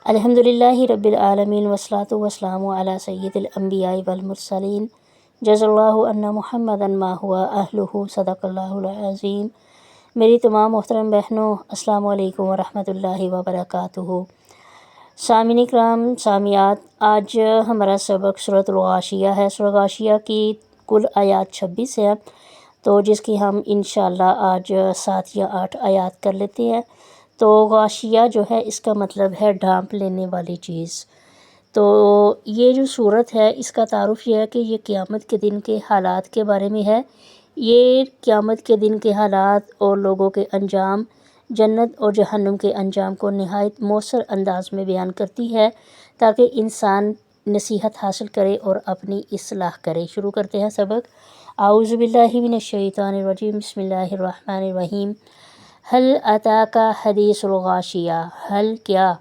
الحمدللہ رب العالمین والصلاۃ والسلام علی سید الانبیاء والمرسلین جزا اللہ عنا محمدا ما هو اہلہ صدق اللہ العظیم۔ میری تمام محترم بہنوں، السلام علیکم ورحمۃ اللہ وبرکاتہ۔ سامعین کرام، سامعات، آج ہمارا سبق سورۃ الغاشیہ ہے۔ سورۃ غاشیہ کی کل آیات 26 ہیں، تو جس کی ہم انشاءاللہ آج 7 یا 8 آیات کر لیتے ہیں۔ تو غاشیہ جو ہے اس کا مطلب ہے ڈھانپ لینے والی چیز۔ تو یہ جو صورت ہے اس کا تعارف یہ ہے کہ یہ قیامت کے دن کے حالات کے بارے میں ہے۔ یہ قیامت کے دن کے حالات اور لوگوں کے انجام، جنت اور جہنم کے انجام کو نہایت مؤثر انداز میں بیان کرتی ہے تاکہ انسان نصیحت حاصل کرے اور اپنی اصلاح کرے۔ شروع کرتے ہیں سبق۔ اعوذ باللہ من الشیطان الرجیم، بسم اللہ الرحمن الرحیم۔ حل اتاک حدیث الغاشیہ، حل کیا،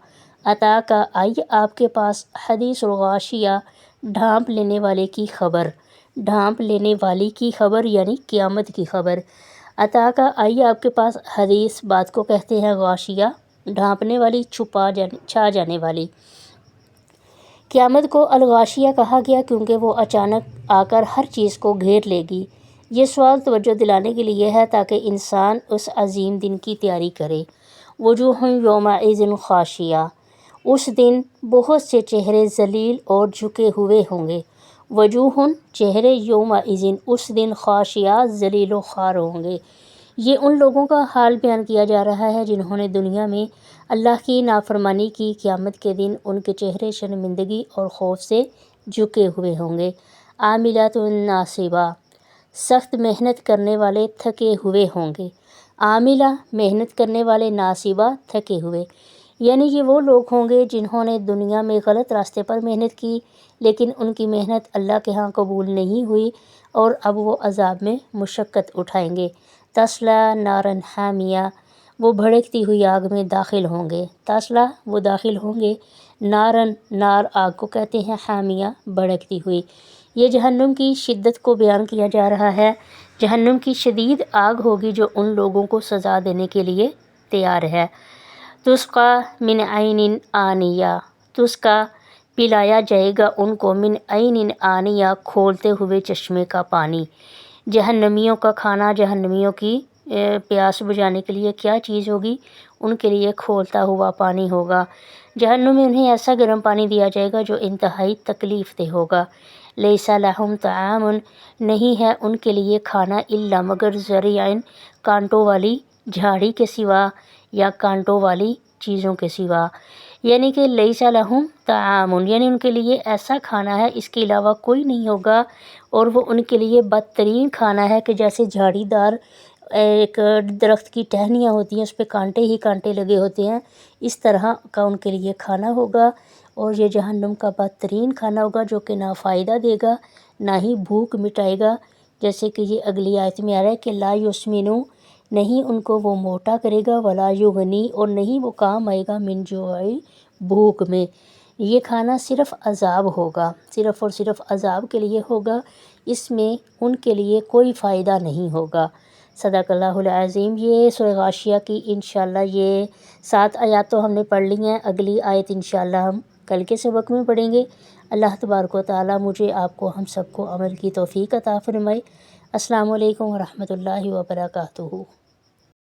اتاک آئی آپ کے پاس، حدیث الغاشیہ ڈھانپ لینے والے کی خبر، ڈھانپ لینے والی کی خبر یعنی قیامت کی خبر۔ اتاک آئی آپ کے پاس، حدیث بات کو کہتے ہیں، غاشیہ ڈھانپنے والی، چھا جانے والی۔ قیامت کو الغاشیہ کہا گیا کیونکہ وہ اچانک آ کر ہر چیز کو گھیر لے گی۔ یہ سوال توجہ دلانے کے لیے ہے تاکہ انسان اس عظیم دن کی تیاری کرے۔ وجوہ یومئذ خاشعہ، اس دن بہت سے چہرے ذلیل اور جھکے ہوئے ہوں گے۔ وجوہ چہرے، یومئذ اس دن، خاشعہ ذلیل و خوار ہوں گے۔ یہ ان لوگوں کا حال بیان کیا جا رہا ہے جنہوں نے دنیا میں اللہ کی نافرمانی کی۔ قیامت کے دن ان کے چہرے شرمندگی اور خوف سے جھکے ہوئے ہوں گے۔ عاملۃ ناصبہ، سخت محنت کرنے والے، تھکے ہوئے ہوں گے۔ عاملہ محنت کرنے والے، ناصبہ تھکے ہوئے، یعنی یہ وہ لوگ ہوں گے جنہوں نے دنیا میں غلط راستے پر محنت کی لیکن ان کی محنت اللہ کے ہاں قبول نہیں ہوئی اور اب وہ عذاب میں مشقت اٹھائیں گے۔ تصلی نارا حامیہ، وہ بھڑکتی ہوئی آگ میں داخل ہوں گے۔ تصلی وہ داخل ہوں گے، نارن نار آگ کو کہتے ہیں، حامیہ بھڑکتی ہوئی۔ یہ جہنم کی شدت کو بیان کیا جا رہا ہے۔ جہنم کی شدید آگ ہوگی جو ان لوگوں کو سزا دینے کے لیے تیار ہے۔ تسقیٰ من عین آنیہ، تسقیٰ پلایا جائے گا ان کو، من عین آنیہ کھولتے ہوئے چشمے کا پانی۔ جہنمیوں کا کھانا، جہنمیوں کی پیاس بجھانے کے لیے کیا چیز ہوگی؟ ان کے لیے کھولتا ہوا پانی ہوگا۔ جہنم میں انہیں ایسا گرم پانی دیا جائے گا جو انتہائی تکلیف دہ ہوگا۔ لیس لہم طعام، نہیں ہے ان کے لیے کھانا، الا مگر ذریعہ، کانٹوں والی جھاڑی کے سوا یا کانٹوں والی چیزوں کے سوا، یعنی کہ لیس لہم طعام یعنی ان کے لیے ایسا کھانا ہے اس کے علاوہ کوئی نہیں ہوگا، اور وہ ان کے لیے بدترین کھانا ہے کہ جیسے جھاڑی دار ایک درخت کی ٹہنیاں ہوتی ہیں اس پہ کانٹے ہی کانٹے لگے ہوتے ہیں، اس طرح کا ان کے لیے کھانا ہوگا۔ اور یہ جہنم کا بدترین کھانا ہوگا جو کہ نہ فائدہ دے گا نہ ہی بھوک مٹائے گا، جیسے کہ یہ اگلی آیت میں آ رہا ہے کہ لا یسمن، نہیں ان کو وہ موٹا کرے گا، ولا یغنی، اور نہیں وہ کام آئے گا، من جوع، بھوک میں۔ یہ کھانا صرف عذاب ہوگا، صرف اور صرف عذاب کے لیے ہوگا، اس میں ان کے لیے کوئی فائدہ نہیں ہوگا۔ صدق اللہ العظیم۔ یہ سورہ غاشیہ کی انشاءاللہ یہ 7 آیات تو ہم نے پڑھ لی ہیں، اگلی آیت انشاءاللہ ہم کل کے سبق میں پڑھیں گے۔ اللہ تبارک و تعالیٰ مجھے، آپ کو، ہم سب کو عمل کی توفیق عطا فرمائے۔ السلام علیکم ورحمۃ اللہ وبرکاتہ۔